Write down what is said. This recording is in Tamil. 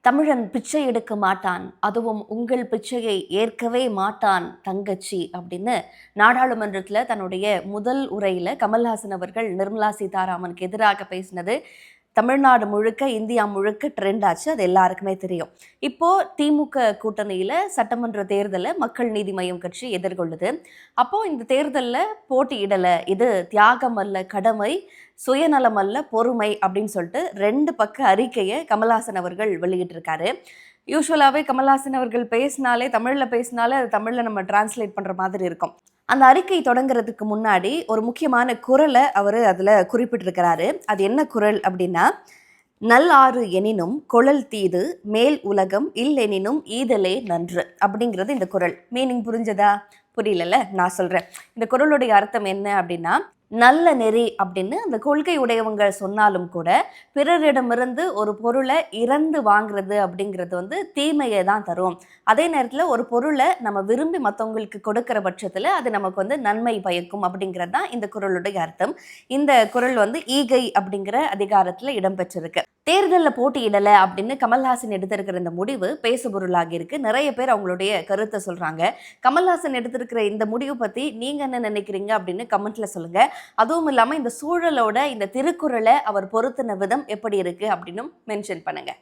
தமிழன் பிச்சை எடுக்க மாட்டான், அதுவும் உங்கள் பிச்சையை ஏற்கவே மாட்டான் தங்கச்சி அப்படின்னு நாடாளுமன்றத்துல தன்னுடைய முதல் உரையில கமல்ஹாசன் அவர்கள் நிர்மலா சீதாராமனுக்கு எதிராக பேசினது தமிழ்நாடு முழுக்க, இந்தியா முழுக்க ட்ரெண்ட் ஆச்சு. அது எல்லாருக்குமே தெரியும். இப்போ திமுக கூட்டணியில சட்டமன்ற தேர்தலை மக்கள் நீதி மய்யம் கட்சி எதிர்கொள்ளுது. அப்போ இந்த தேர்தல்ல போட்டியிடல, இது தியாகம் அல்ல கடமை, சுயநலம் அல்ல பொறுமை அப்படின்னு சொல்லிட்டு 2 பக்க அறிக்கையை கமல்ஹாசன் அவர்கள் வெளியிட்டிருக்காரு. யூஸ்வலாகவே கமல்ஹாசன் அவர்கள் பேசினாலே, தமிழில் பேசினாலே அது தமிழில் நம்ம டிரான்ஸ்லேட் பண்ணுற மாதிரி இருக்கும். அந்த அறிக்கை தொடங்குறதுக்கு முன்னாடி ஒரு முக்கியமான குறளை அவர் அதில் குறிப்பிட்டிருக்கிறாரு. அது என்ன குறள் அப்படின்னா, நல் ஆறு எனினும் கொழல் தீது மேல் உலகம் இல்லெனினும் ஈதலே நன்று அப்படிங்கிறது இந்த குறள். மீனிங் புரிஞ்சதா? புரியலல்ல, நான் சொல்கிறேன். இந்த குறளுடைய அர்த்தம் என்ன அப்படின்னா, நல்ல நெறி அப்படின்னு அந்த கொள்கை உடையவங்க சொன்னாலும் கூட பிறரிடமிருந்து ஒரு பொருளை இறந்து வாங்குறது அப்படிங்கிறது தீமையை தான் தரும். அதே நேரத்தில் ஒரு பொருளை நம்ம விரும்பி மற்றவங்களுக்கு கொடுக்கிற பட்சத்தில் அது நமக்கு நன்மை பயக்கும் அப்படிங்கிறது தான் இந்த குறளுடைய அர்த்தம். இந்த குறள் ஈகை அப்படிங்கிற அதிகாரத்தில் இடம்பெற்றிருக்கு. தேர்தலில் போட்டியிடலை அப்படின்னு கமல்ஹாசன் எடுத்திருக்கிற இந்த முடிவு பேசுபொருளாகி இருக்கு. நிறைய பேர் அவங்களுடைய கருத்தை சொல்றாங்க. கமல்ஹாசன் எடுத்திருக்கிற இந்த முடிவு பத்தி நீங்க என்ன நினைக்கிறீங்க அப்படின்னு கமெண்ட்ல சொல்லுங்க. அதுவும் இல்லாம இந்த சூழலோட இந்த திருக்குறளை அவர் பொருத்தின விதம் எப்படி இருக்கு அப்படின்னு மென்ஷன் பண்ணுங்க.